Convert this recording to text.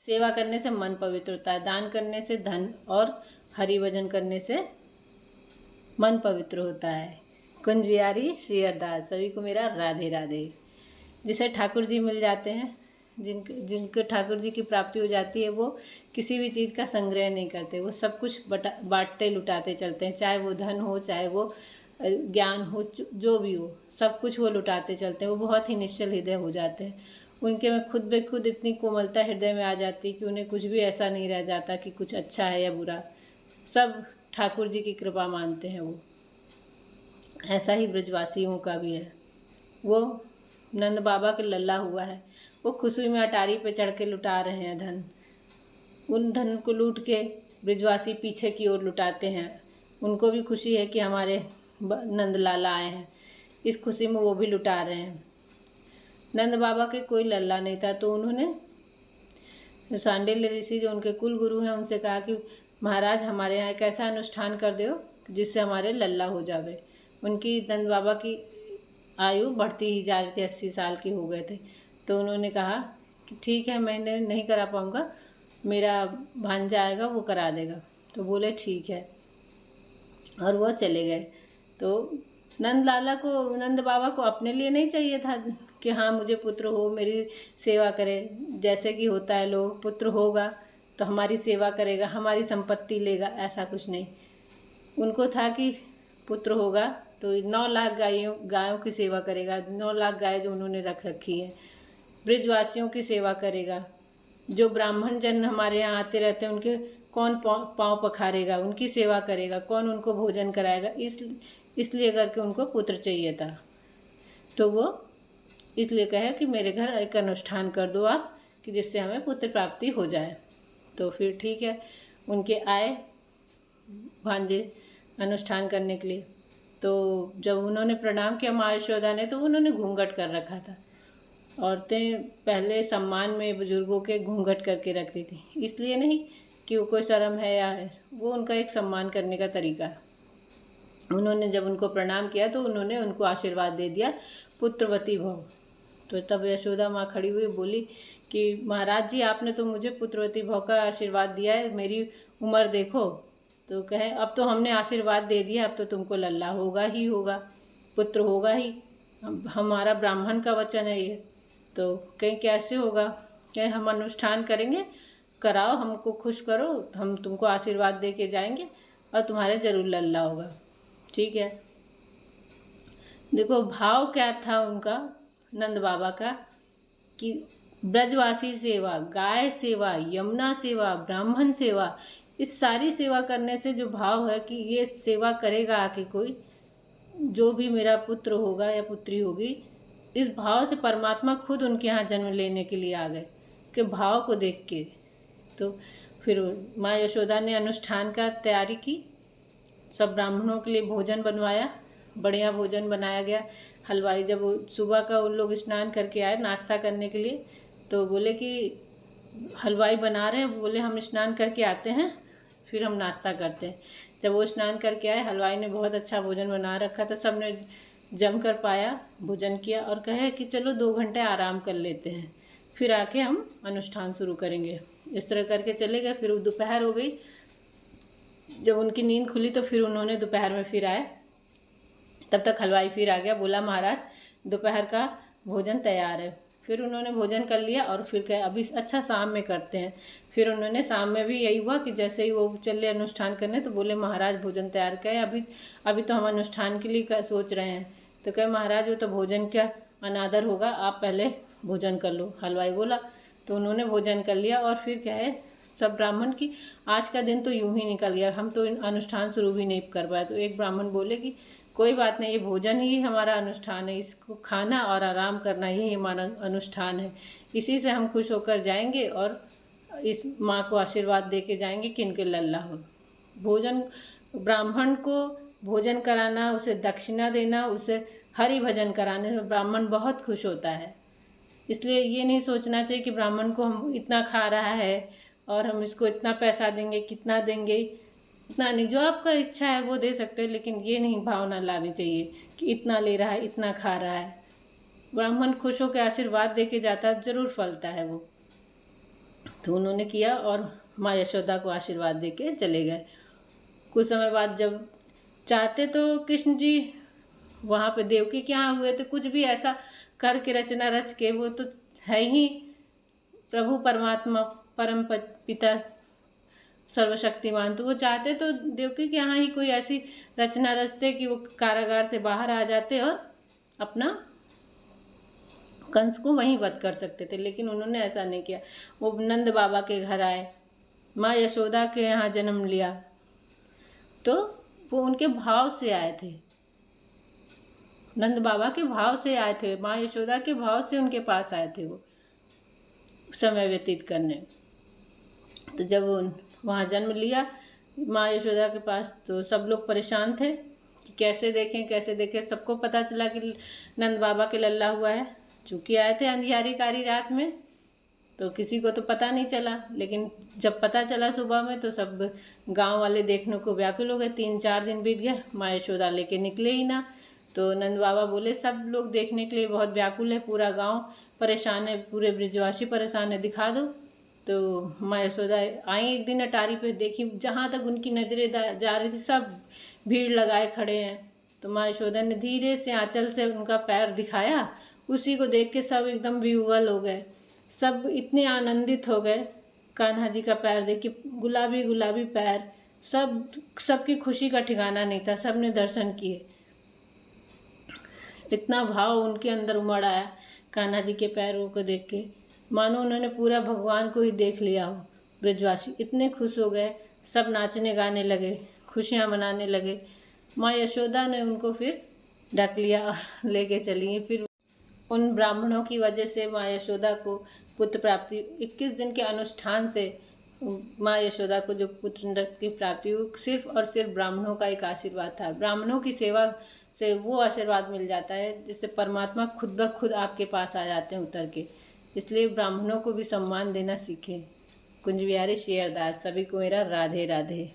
सेवा करने से मन पवित्र होता है, दान करने से धन और हरि भजन करने से मन पवित्र होता है। कुंज बिहारी श्री अरदास। सभी को मेरा राधे राधे। जिसे ठाकुर जी मिल जाते हैं, जिनको ठाकुर जी की प्राप्ति हो जाती है, वो किसी भी चीज़ का संग्रह नहीं करते, वो सब कुछ बांटते लुटाते चलते हैं। चाहे वो धन हो, चाहे वो ज्ञान हो, जो भी हो, सब कुछ वो लुटाते चलते हैं। वो बहुत ही निश्चल हृदय हो जाते हैं। उनके में खुद ब खुद इतनी कोमलता हृदय में आ जाती है कि उन्हें कुछ भी ऐसा नहीं रह जाता कि कुछ अच्छा है या बुरा, सब ठाकुर जी की कृपा मानते हैं वो। ऐसा ही ब्रजवासियों का भी है। वो नंद बाबा के लल्ला हुआ है, वो खुशी में अटारी पे चढ़ के लुटा रहे हैं धन। उन धन को लूट के ब्रजवासी पीछे की ओर लुटाते हैं। उनको भी खुशी है कि हमारे नंद लाला आए हैं, इस खुशी में वो भी लुटा रहे हैं। नंद बाबा के कोई लल्ला नहीं था, तो उन्होंने सांडिल्य ऋषि जो उनके कुल गुरु हैं उनसे कहा कि महाराज हमारे यहाँ एक ऐसा अनुष्ठान कर दो जिससे हमारे लल्ला हो जावे। उनकी नंद बाबा की आयु बढ़ती ही जा रही थी, 80 साल के हो गए थे। तो उन्होंने कहा कि ठीक है, मैं नहीं करा पाऊँगा, मेरा भांजा आएगा वो करा देगा। तो बोले ठीक है, और वो चले गए। तो नंद बाबा को अपने लिए नहीं चाहिए था कि हाँ मुझे पुत्र हो, मेरी सेवा करे। जैसे कि होता है लोग, पुत्र होगा तो हमारी सेवा करेगा, हमारी संपत्ति लेगा, ऐसा कुछ नहीं। उनको था कि पुत्र होगा तो 9 लाख गायों की सेवा करेगा। 9 लाख गाय जो उन्होंने रख रखी है, ब्रजवासियों की सेवा करेगा। जो ब्राह्मण जन हमारे यहाँ आते रहते हैं उनके कौन पाँव पखारेगा, उनकी सेवा करेगा, कौन उनको भोजन कराएगा। इसलिए करके उनको पुत्र चाहिए था। तो वो इसलिए कहे कि मेरे घर एक अनुष्ठान कर दो आप, कि जिससे हमें पुत्र प्राप्ति हो जाए। तो फिर ठीक है, उनके आए भांजे अनुष्ठान करने के लिए। तो जब उन्होंने प्रणाम किया माँ यशोदा ने, तो उन्होंने घूंघट कर रखा था। औरतें पहले सम्मान में बुजुर्गों के घूंघट करके रखती थी, इसलिए नहीं कि वो कोई शर्म है या है, वो उनका एक सम्मान करने का तरीका है। उन्होंने जब उनको प्रणाम किया तो उन्होंने उनको आशीर्वाद दे दिया, पुत्रवती भव। तो तब यशोदा माँ खड़ी हुई बोली कि महाराज जी आपने तो मुझे पुत्रवती भव का आशीर्वाद दिया है, मेरी उम्र देखो। तो कहे अब तो हमने आशीर्वाद दे दिया, अब तो तुमको लल्ला होगा ही होगा, पुत्र होगा ही, हमारा ब्राह्मण का वचन है ये। तो कहीं कैसे होगा, कहीं हम अनुष्ठान करेंगे, कराओ, हमको खुश करो, हम तुमको आशीर्वाद दे के जाएंगे और तुम्हारे जरूर लल्ला होगा। ठीक है, देखो भाव क्या था उनका नंद बाबा का, कि ब्रजवासी सेवा, गाय सेवा, यमुना सेवा, ब्राह्मण सेवा, इस सारी सेवा करने से जो भाव है कि ये सेवा करेगा आके कोई, जो भी मेरा पुत्र होगा या पुत्री होगी, इस भाव से परमात्मा खुद उनके यहाँ जन्म लेने के लिए आ गए, कि भाव को देख के। तो फिर माँ यशोदा ने अनुष्ठान का तैयारी की, सब ब्राह्मणों के लिए भोजन बनवाया, बढ़िया भोजन बनाया गया। हलवाई जब सुबह का उन लोग स्नान करके आए नाश्ता करने के लिए, तो बोले कि हलवाई बना रहे हैं, बोले हम स्नान करके आते हैं फिर हम नाश्ता करते हैं। जब वो स्नान करके आए, हलवाई ने बहुत अच्छा भोजन बना रखा था, सबने जमकर पाया, भोजन किया और कहे कि चलो 2 घंटे आराम कर लेते हैं, फिर आके हम अनुष्ठान शुरू करेंगे। इस तरह करके चले गए। फिर दोपहर हो गई, जब उनकी नींद खुली तो फिर उन्होंने दोपहर में फिर आए, तब तक हलवाई फिर आ गया, बोला महाराज दोपहर का भोजन तैयार है। फिर उन्होंने भोजन कर लिया और फिर कहे अभी अच्छा शाम में करते हैं। फिर उन्होंने शाम में भी यही हुआ कि जैसे ही वो चले अनुष्ठान करने, तो बोले महाराज भोजन तैयार कहे, अभी तो हम अनुष्ठान के लिए सोच रहे हैं। तो कहे महाराज वो तो भोजन का अनादर होगा, आप पहले भोजन कर लो। हलवाई बोला, तो उन्होंने भोजन कर लिया और फिर कहे सब ब्राह्मण की आज का दिन तो यूं ही निकल गया, हम तो अनुष्ठान शुरू भी नहीं कर पाए। तो एक ब्राह्मण बोले कि कोई बात नहीं, ये भोजन ही हमारा अनुष्ठान है, इसको खाना और आराम करना ही हमारा अनुष्ठान है, इसी से हम खुश होकर जाएंगे और इस माँ को आशीर्वाद दे के जाएंगे कि इनके लल्ला हो। भोजन, ब्राह्मण को भोजन कराना, उसे दक्षिणा देना, उसे हरि भजन कराने में ब्राह्मण बहुत खुश होता है। इसलिए ये नहीं सोचना चाहिए कि ब्राह्मण को हम इतना खा रहा है और हम इसको इतना पैसा देंगे, कितना देंगे, इतना नहीं, जो आपका इच्छा है वो दे सकते हैं, लेकिन ये नहीं भावना लानी चाहिए कि इतना ले रहा है, इतना खा रहा है। ब्राह्मण खुश होकर आशीर्वाद दे के जाता है, जरूर फलता है वो। तो उन्होंने किया और माँ यशोदा को आशीर्वाद दे के चले गए। कुछ समय बाद जब चाहते तो कृष्ण जी वहाँ पे देवकी के यहाँ हुए तो कुछ भी ऐसा करके रचना रच के, वो तो है ही प्रभु परमात्मा परम पिता सर्वशक्तिमान, तो वो चाहते तो देवकी के यहाँ ही कोई ऐसी रचना रचते कि वो कारागार से बाहर आ जाते और अपना कंस को वहीं वध कर सकते थे, लेकिन उन्होंने ऐसा नहीं किया। वो नंद बाबा के घर आए, माँ यशोदा के यहाँ जन्म लिया, तो वो उनके भाव से आए थे, नंद बाबा के भाव से आए थे, माँ यशोदा के भाव से उनके पास आए थे वो समय व्यतीत करने। तो जब वहाँ जन्म लिया माँ यशोदा के पास, तो सब लोग परेशान थे कि कैसे देखें कैसे देखें। सबको पता चला कि नंद बाबा के लल्ला हुआ है, चूँकि आए थे अंधियारी कारी रात में, तो किसी को तो पता नहीं चला, लेकिन जब पता चला सुबह में तो सब गांव वाले देखने को व्याकुल हो गए। 3-4 दिन बीत गए, माँ यशोदा लेके निकले ही ना। तो नंद बाबा बोले सब लोग देखने के लिए बहुत व्याकुल है, पूरा गांव परेशान है, पूरे ब्रिजवासी परेशान है, दिखा दो। तो माँ यशोदा आई एक दिन अटारी पे, देखी जहाँ तक उनकी नज़रें जा रही थी सब भीड़ लगाए खड़े हैं। तो माँ यशोदा ने धीरे से आंचल से उनका पैर दिखाया, उसी को देख के सब एकदम विह्वल हो गए, सब इतने आनंदित हो गए कान्हा जी का पैर देख के, गुलाबी गुलाबी पैर, सबकी खुशी का ठिकाना नहीं था, सब ने दर्शन किए। इतना भाव उनके अंदर उमड़ आया कान्हा जी के पैरों को देख के, मानो उन्होंने पूरा भगवान को ही देख लिया हो। ब्रजवासी इतने खुश हो गए, सब नाचने गाने लगे, खुशियाँ मनाने लगे। माँ यशोदा ने उनको फिर ढक लिया और लेके चली। फिर उन ब्राह्मणों की वजह से माँ यशोदा को पुत्र प्राप्ति, 21 दिन के अनुष्ठान से माँ यशोदा को जो पुत्र की प्राप्ति हुई, सिर्फ और सिर्फ ब्राह्मणों का एक आशीर्वाद था। ब्राह्मणों की सेवा से वो आशीर्वाद मिल जाता है जिससे परमात्मा खुद ब खुद आपके पास आ जाते हैं उतर के। इसलिए ब्राह्मणों को भी सम्मान देना सीखें। कुंज बिहारी श्री अरदास। सभी को मेरा राधे राधे।